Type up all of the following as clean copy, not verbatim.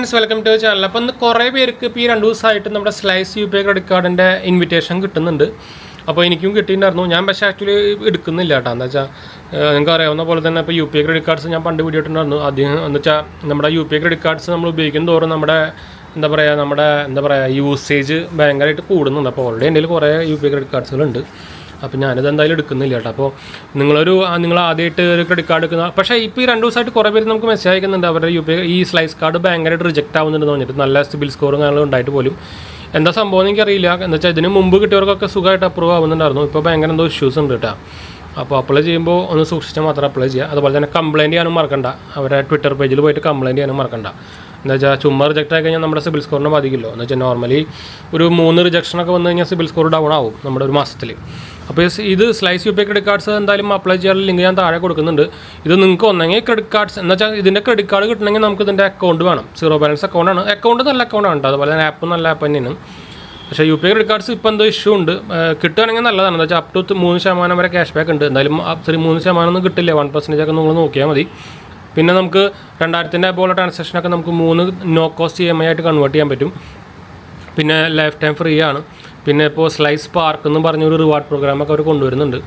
Friends, welcome to channel. അപ്പോൾ ഇന്ന് കുറേ പേർക്ക് ഇപ്പോൾ ഈ 2 ദിവസമായിട്ട് നമ്മുടെ സ്ലൈസ് UPI ക്രെഡിറ്റ് കാർഡിൻ്റെ ഇൻവിറ്റേഷൻ കിട്ടുന്നുണ്ട്. അപ്പോൾ എനിക്കും കിട്ടിയിട്ടുണ്ടായിരുന്നു. ഞാൻ പക്ഷേ ആക്ച്വലി എടുക്കുന്നില്ല കേട്ടോ. എന്താ വെച്ചാൽ നിങ്ങൾക്ക് അറിയാവുന്ന പോലെ തന്നെ ഇപ്പോൾ UPI ക്രെഡിറ്റ് കാർഡ്സ് ഞാൻ പണ്ട് വീഡിയോ ഇട്ടുണ്ടായിരുന്നു. ആദ്യം എന്ന് വെച്ചാൽ നമ്മുടെ UPI ക്രെഡിറ്റ് കാർഡ്സ് നമ്മൾ ഉപയോഗിക്കും തോറും നമ്മുടെ യൂസേജ് ഭയങ്കരമായിട്ട് കൂടുന്നുണ്ട്. അപ്പോൾ ഓൾറെഡി എൻ്റെ കുറേ UPI ക്രെഡിറ്റ് കാർഡ്സുകളുണ്ട്. അപ്പോൾ ഞാനിത് എന്തായാലും എടുക്കുന്നില്ല കേട്ടോ. അപ്പോൾ നിങ്ങൾ ആദ്യമായിട്ട് ഒരു ക്രെഡിറ്റ് കാർഡ് എടുക്കുന്ന, പക്ഷേ ഇപ്പോൾ ഈ 2 ദിവസമായിട്ട് കുറേ പേര് നമുക്ക് മെസ്സേജ് അയക്കുന്നുണ്ട്. അവരുടെ ഈ സ്ലൈസ് കാർഡ് ഭയങ്കരമായിട്ട് റിജക്റ്റ് ആവുന്നുണ്ടെന്ന് പറഞ്ഞിട്ട്, നല്ല സിബിൽ സ്കോറും കാര്യങ്ങളും ഉണ്ടായിട്ട് പോലും എന്താ സംഭവം എന്ന് എനിക്കറിയില്ല. എന്താ വെച്ചാൽ ഇതിന് മുമ്പ് കിട്ടിയവർക്കൊക്കെ സുഖമായിട്ട് അപ്രൂവ് ആവുന്നുണ്ടായിരുന്നു. ഇപ്പോൾ ഭയങ്കര എന്തോ ഇഷ്യൂസ് ഉണ്ട് കേട്ടോ. അപ്പോൾ അപ്ലൈ ചെയ്യുമ്പോൾ ഒന്ന് സൂക്ഷിച്ചാൽ മാത്രം അപ്ലൈ ചെയ്യുക. അതുപോലെ തന്നെ കംപ്ലയിൻറ്റ് ചെയ്യാനും മറക്കണ്ട. അവരുടെ ട്വിറ്റർ പേജിൽ പോയിട്ട് കംപ്ലയിൻറ്റ് ചെയ്യാനും മറക്കണ്ട. എന്താ വെച്ചാൽ ചുമ്മാ റിജക്റ്റ് ആയി കഴിഞ്ഞാൽ നമ്മുടെ സിബിൽ സ്കോറിനെ ബാധിക്കില്ലോ. എന്ന് വെച്ചാൽ നോർമലി ഒരു 3 റിജക്ഷനൊക്കെ വന്നു കഴിഞ്ഞാൽ സിബിൽ സ്കോർ ഡൗൺ ആവും നമ്മുടെ ഒരു മാസത്തിൽ. അപ്പോൾ ഇത് സ്ലൈസ് UPI ക്രെഡിറ്റ് കാർഡ്സ് എന്തായാലും അപ്ലൈ ചെയ്യാനുള്ള ലിങ്ക് ഞാൻ താഴെ കൊടുക്കുന്നുണ്ട്. ഇത് നിങ്ങൾക്ക് ഒന്നെങ്കിൽ ക്രെഡിറ്റ് കാർഡ്സ് എന്ന് വെച്ചാൽ ഇതിൻ്റെ ക്രെഡിറ്റ് കാർഡ് കിട്ടണമെങ്കിൽ നമുക്ക് ഇതിൻ്റെ അക്കൗണ്ട് വേണം. 0 ബാലൻസ് അക്കൗണ്ടാണ്. അക്കൗണ്ട് നല്ല അക്കൗണ്ടാണ് കേട്ടോ. അതുപോലെ തന്നെ ആപ്പ് നല്ല ആപ്പ് തന്നെയാണ്. പക്ഷേ UPI ക്രെഡിറ്റ് കാർഡ്സ് ഇപ്പോൾ എന്തോ ഇഷ്യൂ ഉണ്ട്. കിട്ടുകയാണെങ്കിൽ നല്ലതാണ്. എന്താ വെച്ചാൽ അപ് ടു 3% വരെ ക്യാഷ് ബാക്ക് ഉണ്ട്. എന്തായാലും 3% ഒന്നും കിട്ടില്ല. 1% ഒക്കെ നിങ്ങൾ നോക്കിയാൽ മതി. പിന്നെ നമുക്ക് 2000 പോലുള്ള ട്രാൻസാക്ഷനൊക്കെ നമുക്ക് 3 നോ കോസ്റ്റ് EMI ആയിട്ട് കൺവേർട്ട് ചെയ്യാൻ പറ്റും. പിന്നെ ലൈഫ് ടൈം ഫ്രീ ആണ്. പിന്നെ ഇപ്പോൾ സ്ലൈസ് പാർക്ക് എന്ന് പറഞ്ഞൊരു റിവാർഡ് പ്രോഗ്രാമൊക്കെ അവർ കൊണ്ടുവരുന്നുണ്ട്.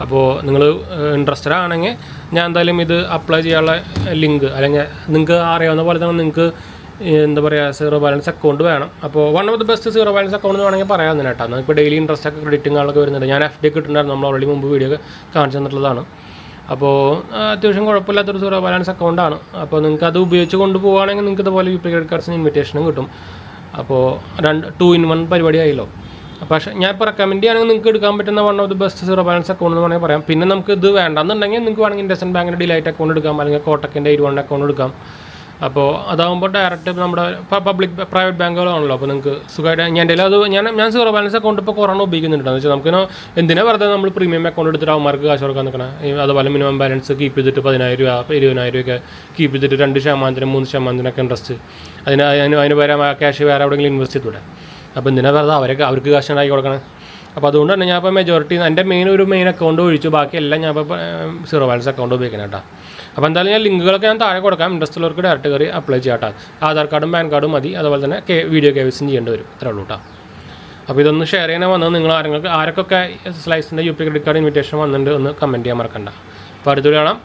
അപ്പോൾ നിങ്ങൾ ഇൻട്രസ്റ്റഡ് ആണെങ്കിൽ ഞാൻ എന്തായാലും ഇത് അപ്ലൈ ചെയ്യാനുള്ള ലിങ്ക്, അല്ലെങ്കിൽ നിങ്ങൾക്ക് അറിയാവുന്ന പോലെ തന്നെ നിങ്ങൾക്ക് 0 ബാലൻസ് അക്കൗണ്ട് വേണം. അപ്പോൾ one of the best 0 balance account എന്ന് വേണമെങ്കിൽ പറയാം കേട്ടോ. ഇപ്പോൾ ഡെയിലി ഇൻട്രസ്റ്റ് ഒക്കെ ക്രെഡിറ്റും കാര്യങ്ങളൊക്കെ വരുന്നുണ്ട്. ഞാൻ FD കിട്ടുന്നുണ്ടായിരുന്നു. നമ്മൾ ഓൾറെഡി മുമ്പ് വീഡിയോ കാണിച്ചു തന്നിട്ടുള്ളതാണ്. അപ്പോൾ അത്യാവശ്യം കുഴപ്പമില്ലാത്തൊരു 0 ബാലൻസ് അക്കൗണ്ടാണ്. അപ്പോൾ നിങ്ങൾക്ക് അത് ഉപയോഗിച്ച് കൊണ്ടുപോകുകയാണെങ്കിൽ നിങ്ങൾക്ക് ഇതുപോലെ UPI ക്രെഡിറ്റ് കാർഡ്സിന് ഇൻവിറ്റേഷനും കിട്ടും. അപ്പോൾ 2 in 1 പരിപാടി ആയല്ലോ. പക്ഷേ ഞാൻ ഇപ്പോൾ റെക്കമെൻഡ് ചെയ്യുകയാണെങ്കിൽ നിങ്ങൾക്ക് എടുക്കാൻ പറ്റുന്ന one of the best 0 balance account എന്ന് വേണമെങ്കിൽ പറയാം. പിന്നെ നമുക്ക് ഇത് വേണ്ടെന്നുണ്ടെങ്കിൽ നിങ്ങൾക്ക് വേണമെങ്കിൽ ഇൻഡസ്ഇൻഡ് ബാങ്കിൻ്റെ ഡിലൈറ്റ് അക്കൗണ്ട് എടുക്കാം, അല്ലെങ്കിൽ കോട്ടക്കിൻ്റെ 21 അക്കൗണ്ട് എടുക്കാം. അപ്പോൾ അതാകുമ്പോൾ ഡയറക്റ്റ് നമ്മുടെ പ്രൈവറ്റ് ബാങ്കുകളാണല്ലോ. അപ്പോൾ നിങ്ങൾക്ക് സുഖമായിട്ട് ഞാൻ 0 ബാലൻസ് അക്കൗണ്ട് ഇപ്പോൾ കുറേ ഉപയോഗിക്കുന്നുണ്ട്. എന്ന് വെച്ചാൽ നമുക്ക് എന്തിനാ വെറുതെ നമ്മൾ പ്രീമിയം അക്കൗണ്ട് എടുത്തിട്ട് അവന്മാർക്ക് കാശ് കൊടുക്കാൻ നിൽക്കണം. അതുപോലെ മിനിമം ബാലൻസ് കീപ്പ് ചെയ്തിട്ട് 10,000 രൂപ 20,000 രൂപയൊക്കെ കീപ്പ് ചെയ്തിട്ട് 2% 3% ഇൻട്രസ്റ്റ് അതിന് പകരം ആ ക്യാഷ് വേറെ എവിടെയെങ്കിലും ഇൻവെസ്റ്റ് ചെയ്തൂടെ. അപ്പോൾ എന്തിനാ വെറുതെ അവർക്ക് കാശ് ഉണ്ടാക്കി കൊടുക്കണം. അപ്പോൾ അതുകൊണ്ട് തന്നെ ഞാൻ ഇപ്പോൾ മെജോറിറ്റി എൻ്റെ മെയിൻ അക്കൗണ്ട് ഒഴിച്ചു ബാക്കിയെല്ലാം ഞാൻ ഇപ്പോൾ 0 ബാലൻസ് അക്കൗണ്ട് ഉപയോഗിക്കണം കേട്ടോ. അപ്പോൾ എന്തായാലും ഞാൻ ലിങ്കുകളൊക്കെ ഞാൻ താഴെ കൊടുക്കാം. ഇൻട്രസ്റ്റ് ഉള്ളവർക്ക് ഡയറക്റ്റ് കയറി അപ്ലൈ ചെയ്യാം കേട്ടോ. ആധാർ കാർഡും പാൻ കാർഡും മതി. അതുപോലെ തന്നെ വീഡിയോ KYC ചെയ്യേണ്ടി വരും. ഇത്രേ ഉള്ളൂ കേട്ടോ. അപ്പോൾ ഇതൊന്ന് ഷെയർ ചെയ്യാൻ വന്നത് നിങ്ങൾ ആരൊക്കെ സ്ലൈസിൻ്റെ UPI ക്രെഡിറ്റ് കാർഡ് ഇൻവിറ്റേഷൻ വന്നിട്ടുണ്ട് ഒന്ന് കമൻറ്റ് ചെയ്യാൻ മറക്കണ്ട. അപ്പോൾ അടുത്തൊരു കാണാം.